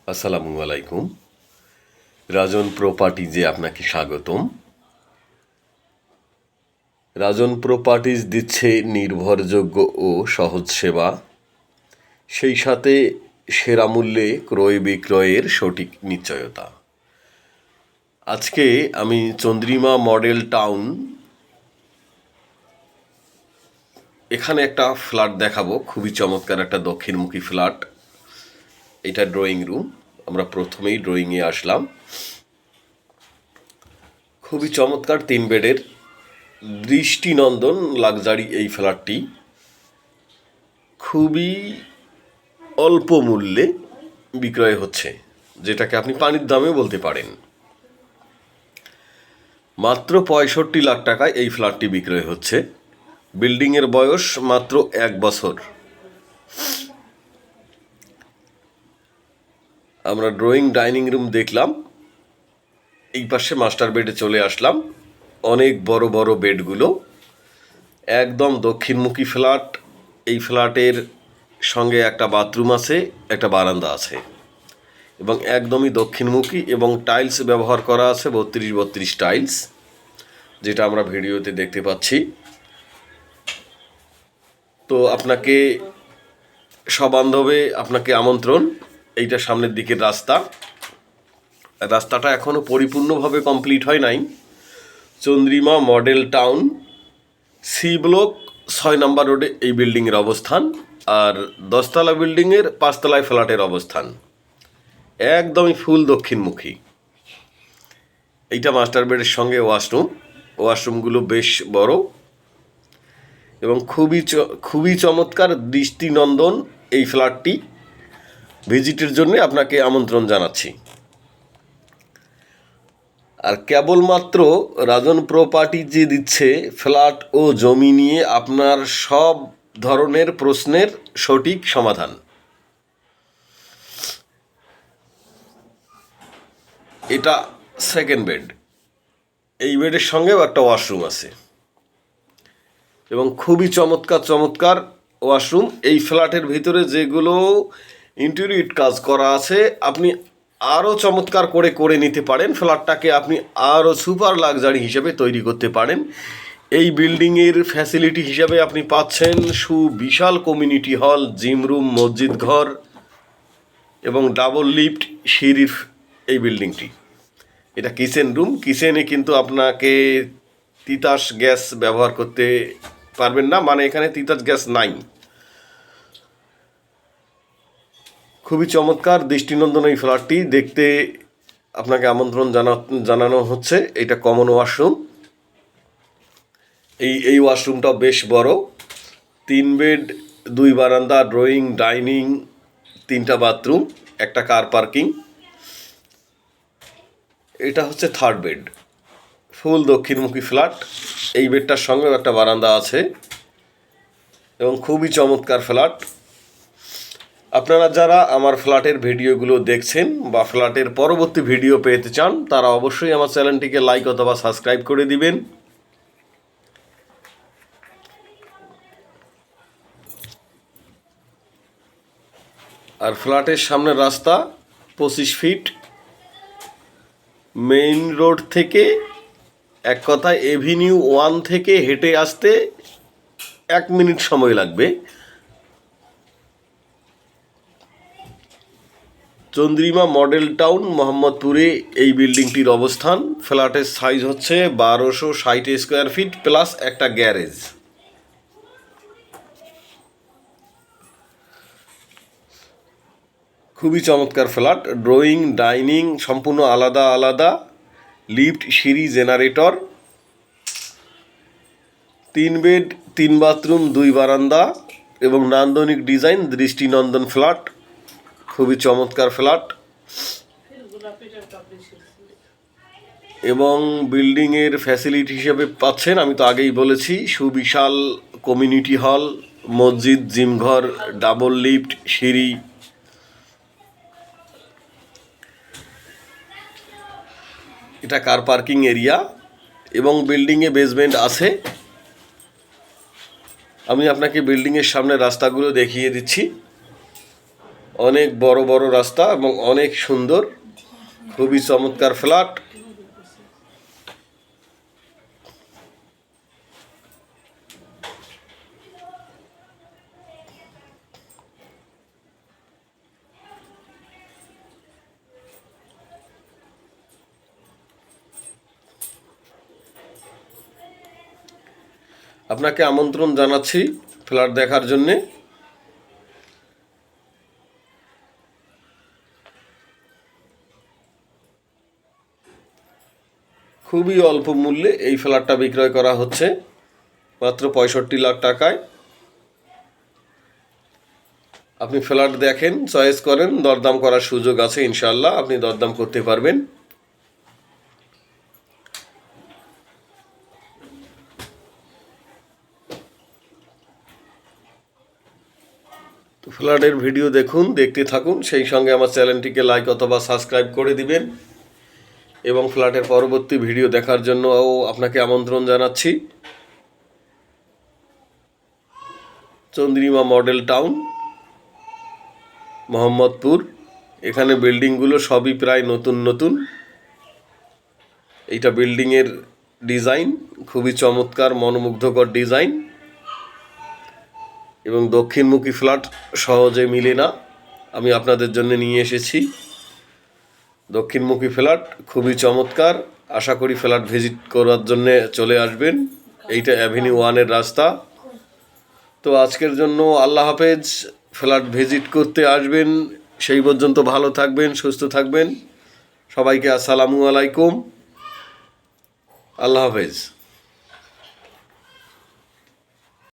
আসসালামু আলাইকুম। রাজন প্রপার্টিজে আপনাকে স্বাগতম। রাজন প্রপার্টিজ দিচ্ছে নির্ভরযোগ্য ও সহজ সেবা, সেই সাথে সেরা মূল্যে ক্রয় বিক্রয়ের সঠিক নিশ্চয়তা। আজকে আমি চন্দ্রিমা মডেল টাউন এখানে একটা ফ্ল্যাট দেখাবো, খুবই চমৎকার একটা দক্ষিণমুখী ফ্ল্যাট। এটা ড্রয়িং রুম, আমরা প্রথমেই ড্রয়িংয়ে আসলাম। খুবই চমৎকার 3 বেডের দৃষ্টিনন্দন লাক্সারি এই ফ্ল্যাটটি খুবই অল্প মূল্যে বিক্রয় হচ্ছে, যেটাকে আপনি পানির দামে বলতে পারেন। মাত্র 65 লাখ টাকায় এই ফ্ল্যাটটি বিক্রয় হচ্ছে। বিল্ডিংয়ের বয়স মাত্র 1 বছর। আমরা ড্রয়িং ডাইনিং রুম দেখলাম, এই পাশে মাস্টার বেডে চলে আসলাম। অনেক বড় বড় বেডগুলো, একদম দক্ষিণমুখী ফ্ল্যাট। এই ফ্ল্যাটের সঙ্গে একটা বাথরুম আছে, একটা বারান্দা আছে এবং একদমই দক্ষিণমুখী, এবং টাইলস ব্যবহার করা আছে 32 টাইলস, যেটা আমরা ভিডিওতে দেখতে পাচ্ছি। তো আপনাকে সবান্ধবে আপনাকে আমন্ত্রণ। এইটা সামনের দিকের রাস্তাটা এখনও পরিপূর্ণভাবে কমপ্লিট হয় নাই। Chandrima Model Town, C block 6 number রোডে এই বিল্ডিংয়ের অবস্থান, আর 10 তলা বিল্ডিংয়ের 5 তলায় ফ্ল্যাটের অবস্থান। একদমই ফুল দক্ষিণমুখী। এইটা মাস্টার বেডের সঙ্গে ওয়াশরুমগুলো বেশ বড় এবং খুবই চমৎকার দৃষ্টিনন্দন এই ফ্ল্যাটটি। ভিজিটের জন্য আপনাকে আমন্ত্রণ জানাচ্ছি। আর কেবলমাত্র রাজন প্রপার্টি যে দিচ্ছে ফ্ল্যাট ও জমি নিয়ে আপনার সব ধরনের প্রশ্নের সঠিক সমাধান। এটা সেকেন্ড বেড, এই বেডের সঙ্গেও একটা ওয়াশরুম আছে এবং খুবই চমৎকার ওয়াশরুম। এই ফ্ল্যাটের ভিতরে যেগুলো ইন্টেরিয়র কাজ করা আছে, আপনি আরও চমৎকার করে নিতে পারেন। ফ্ল্যাটটাকে আপনি আরও সুপার লাক্সারি হিসেবে তৈরি করতে পারেন। এই বিল্ডিংয়ের ফ্যাসিলিটি হিসাবে আপনি পাচ্ছেন সুবিশাল কমিউনিটি হল, জিম রুম, মসজিদ ঘর এবং ডাবল লিফট সিঁড়ির এই বিল্ডিংটি। এটা কিচেন রুম। কিচেনে কিন্তু আপনাকে তিতাস গ্যাস ব্যবহার করতে পারবেন না, মানে এখানে তিতাস গ্যাস নাই। খুবই চমৎকার দৃষ্টিনন্দন এই ফ্ল্যাটটি দেখতে আপনাকে আমন্ত্রণ জানানো হচ্ছে। এটা কমন ওয়াশরুম। এই ওয়াশরুমটাও বেশ বড়, 3 বেড, 2 বারান্দা, ড্রয়িং ডাইনিং, 3টা বাথরুম, একটা কার পার্কিং। এটা হচ্ছে থার্ড বেড, ফুল দক্ষিণমুখী ফ্ল্যাট। এই বেডটার সঙ্গেও একটা বারান্দা আছে এবং খুবই চমৎকার ফ্ল্যাট। আপনারা যারা আমার ফ্ল্যাটের ভিডিওগুলো দেখছেন বা ফ্ল্যাটের পরবর্তী ভিডিও পেতে চান, তারা অবশ্যই আমার চ্যানেলটিকে লাইক অথবা সাবস্ক্রাইব করে দিবেন। আর ফ্ল্যাটের সামনের রাস্তা 25 ফিট। মেইন রোড থেকে, এক কথায় এভিনিউ 1 থেকে হেঁটে আসতে 1 মিনিট সময় লাগবে। চন্দ্রিমা মডেল টাউন, মোহাম্মদপুরে এই বিল্ডিংটির অবস্থান। ফ্ল্যাটের সাইজ হচ্ছে 1260 স্কোয়ার ফিট প্লাস একটা গ্যারেজ। খুবই চমৎকার ফ্ল্যাট। ড্রয়িং ডাইনিং সম্পূর্ণ আলাদা, লিফট, সিঁড়ি, জেনারেটর, 3 বেড, 3 বাথরুম, 2 বারান্দা এবং নান্দনিক ডিজাইন, দৃষ্টিনন্দন ফ্ল্যাট। খুবই চমৎকার ফ্ল্যাট এবং বিল্ডিংয়ের ফ্যাসিলিটি হিসেবে পাচ্ছেন, আমি তো আগেই বলেছি, সুবিশাল কমিউনিটি হল, মসজিদ, জিমঘর, ডাবল লিফট, সিঁড়ি। এটা কার পার্কিং এরিয়া এবং বিল্ডিংয়ে বেসমেন্ট আছে। আমি আপনাকে বিল্ডিংয়ের সামনে রাস্তাগুলো দেখিয়ে দিচ্ছি। অনেক বড় বড় রাস্তা এবং অনেক সুন্দর, খুবই চমৎকার ফ্ল্যাট। আপনাকে আমন্ত্রণ জানাচ্ছি ফ্ল্যাট দেখার জন্যে। খুবই অল্প মূল্যে এই ফ্ল্যাটটা বিক্রয় করা হচ্ছে, মাত্র 65 লাখ টাকায়। আপনি ফ্ল্যাট দেখেন, চয়েস করেন, দরদাম করার সুযোগ আছে ইনশাআল্লাহ, আপনি দরদাম করতে পারবেন। তো ফ্ল্যাটের ভিডিও দেখুন, দেখতে থাকুন, সেই সঙ্গে আমার চ্যানেলটিকে লাইক অথবা সাবস্ক্রাইব করে দিবেন এবং ফ্ল্যাটের পরবর্তী ভিডিও দেখার জন্যও আপনাকে আমন্ত্রণ জানাচ্ছি। Chandrima Model town, Mohammadpur. এখানে বিল্ডিংগুলো সবই প্রায় নতুন নতুন। এইটা বিল্ডিংয়ের ডিজাইন খুবই চমৎকার, মনোমুগ্ধকর ডিজাইন এবং দক্ষিণমুখী ফ্ল্যাট সহজে মিলে না। আমি আপনাদের জন্য নিয়ে এসেছি দক্ষিণমুখী ফ্ল্যাট, খুবই চমৎকার। আশা করি ফ্ল্যাট ভিজিট করার জন্য চলে আসবেন। এইটা অ্যাভিনিউ 1-এর রাস্তা। তো আজকের জন্য আল্লাহ হাফেজ। ফ্ল্যাট ভিজিট করতে আসবেন, সেই পর্যন্ত ভালো থাকবেন, সুস্থ থাকবেন। সবাইকে আসসালামু আলাইকুম, আল্লাহ হাফেজ।